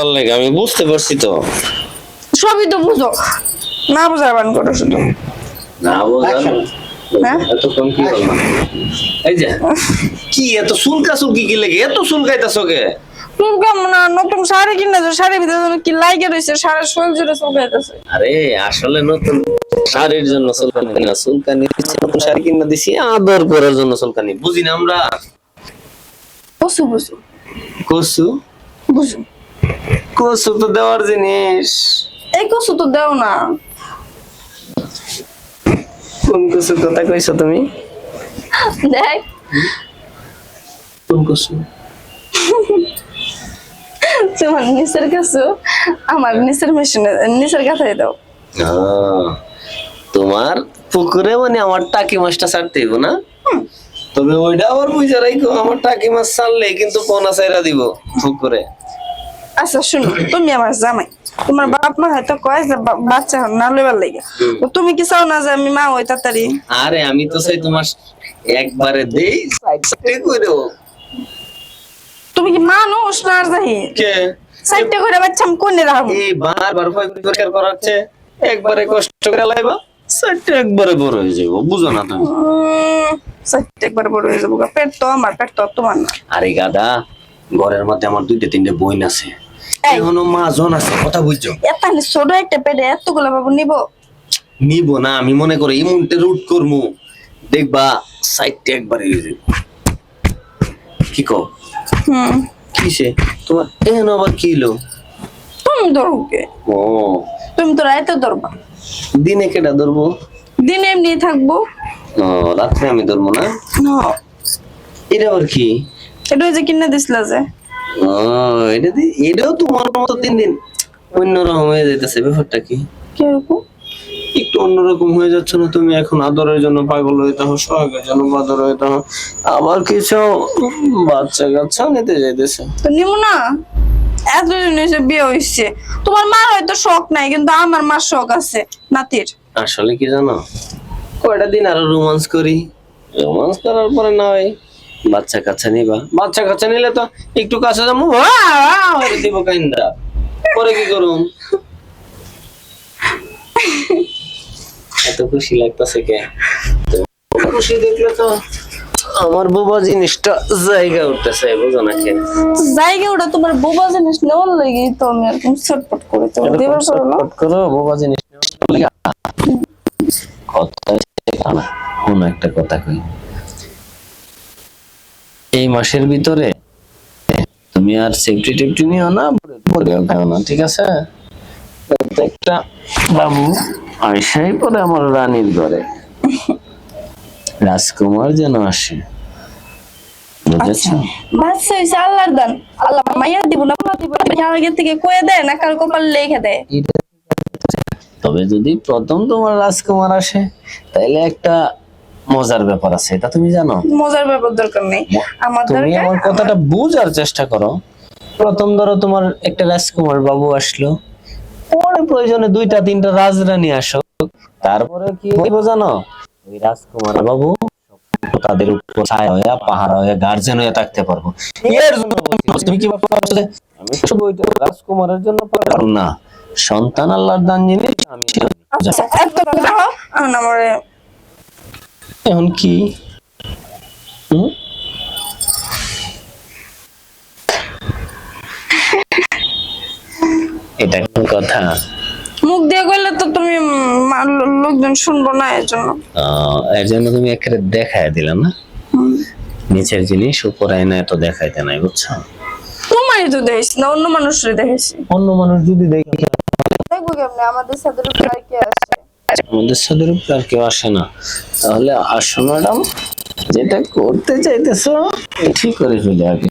করার লাগে আমি বুঝতে পারছি তো। সবই তো বুঝো, না বুঝার বান করো শুধু। না বোঝা হ্যাঁ এতক্ষণ কি করলাম? এই যে কি এত চুলকাচুলকি কি লেগে এত চুলকাইতাছ কে? চুলকাম না, নতুন শাড়ি কিনে তো শাড়ির ভিতরে কি লাইগে রয়েছে, সারা শরীর জুড়ে চুলকাইতেছে। আরে আসলে নতুন শাড়ির জন্য চুলকানি না, চুলকানি দিচ্ছি নতুন শাড়ি কিনে দিছি আদর করার জন্য চুলকানি। বুঝি না আমরা? বুঝু বুঝু কসু বুঝু, কসু তো দেওয়ার জিনিস। এই কসু তো দেও না। কোন কসুর কথা কইছো তুমি? দেখ কোন কসু? তোমার নিচের কসু আমার নিচের মেশিনে নিচের কাছে দাও। তোমার পুকুরে মানে আমার টাকি মাছটা ছাড়তে হইব না? তবে ওইটা আবার বুঝা রাখো, আমার টাকি মাছ ছাড়লে কিন্তু পোনা ছাইরা দিব পুকুরে। আচ্ছা শুনো, তুমি আমার জামাই, তোমার বাপ মা হয়তো কয় যে বাচ্চা না লইবার লাগে, তো তুমি কি চাও না যে আমি মা হই তাড়াতাড়ি? আরে আমি তো চাই তোমার একবারে দেই সাইডে করে। তুমি কি মানুষ না আর যাই কে সাইডটা করে বাচ্চা আমি কোনে রাখবো? এই বারবার পরিষ্কার করাচ্ছে, একবারে কষ্ট করে লাইবা সাইডটা একবারে বড় হয়ে যাবো, বুঝো না তুমি? সাইডটা একবার বড় হয়ে যাবো, পেট তো আমার, পেট তো তোমার না। আরে গাদা, ঘরের মধ্যে আমার দুইটা তিনটে বোন আছে, এখনো মাজন আছে, কথা বুঝছো? এত ছোট একটা পেটে এতগুলো বাবু নিবো? নিব না, আমি মনে করি ইমুনটা রুট করবো, দেখবা সাইডটা একবারে হয়ে যাবে। কি কও? কিসে তোমার এখন আবার কি হলো? তুমি ধরো কে? ও তুমি তো রাইতে ধরবা। দিনে কেটা ধরবো? দিনে এমনি থাকবো। ও রাত্রে আমি ধরবো না? না এটা আবার কি? এটা যে কিনে দিছিল যে। ও এটাও তোমার মতো দিন দিন অন্যরকম হয়ে যাইতেছে, ব্যাপারটা কি? কিরকম? একটু অন্যরকম হয়ে যাচ্ছে না তুমি? এখন আদরের জন্য পাগল হইতে হো, সোহাগের জন্য বাদর হইতে হো, আবার কিছু বাচ্চা কাচ্চা নিতে যাইতেছে। তো নিমু না, এতদিন এসে বিয়ে হইছে, তোমার মার হয়তো শখ নাই কিন্তু আমার মার শখ আছে নাতির। আসলে কি জানো, কয়টা দিন আরো রোমান্স করি, রোমান্স করার পরে না হয় বাচ্চা কাচ্চা নিবা, বাচ্চা কাচ্চা নিলে তো একটু কাছে যাবো দিব কাইন্দা, পরে কি করুম? এত খুশি লাগতেছে কে? খুশি দেখলে তো আমার বোবা জিনিসটা জায়গা উঠতেছে, বুঝো না? কে জায়গা ওটা তোমার বোবা জিনিস নেওয়ার লাগি তো আমি এরকম ছটপট করে তো দেবার পারো না। করো বোবা জিনিস কথা না, কোন একটা কথা কই, এই মাসের ভিতরে তুমি আর সেফটি টেফটি নিও না, বলেও খাও না, ঠিক আছে? একটা বাবু আইসাই পরে আমার রানীর ঘরে রাজকুমার যেন আসে, বুঝেছো? বাচ্চা হইছে আল্লাহর দান, আল্লাহ মাইয়া দিব না দিব আগে থেকে কয়ে দেয় না, কার কপাল লেখা দেয়। তবে যদি প্রথম তোমার রাজকুমার আসে তাহলে একটা মজার ব্যাপার আছে, এটা তুমি জানো? মজার ব্যাপার দরকার নেই আমার, তুমি দরকার আমার কথাটা বুঝার চেষ্টা করো। প্রথম ধরো তোমার একটা রাজকুমার বাবু আসলো, পরে প্রয়োজনে দুইটা তিনটা রাজরানী আসো, তারপরে কি হইব জানো? ওই রাজকুমার বাবু তাদের উপর ছায়া হয়ে পাহারা হয়ে গার্জেন হয়ে থাকতে পারবো। এর জন্য তুমি কি ভাবছো যে আমি শুধু ওইটা রাজকুমারের জন্য পারবো না? সন্তান আল্লাহর দান জিনিস, আমি আচ্ছা এত কথা আমারে এখন কি এটা কোন কথা? মুখ দিয়ে কইলে তো তুমি লোকজন শুনবো না, এর জন্য তুমি একেবারে দেখায় দিলা না, নিচের জিনিস উপর আয়না এত দেখাইতে নাই, বুঝছো? তোমারই তো দেখিস না, অন্য মানুষের দেখেছি। অন্য মানুষ যদি দেখে দেখবো কেমনে? আমাদের সাদের উপর আর কে আসে? আমাদের সাদের উপর আর কেউ আসে না। তাহলে আসো ম্যাডাম, যেটা করতে চাইতেছো ঠিক করে ফেলে আগে।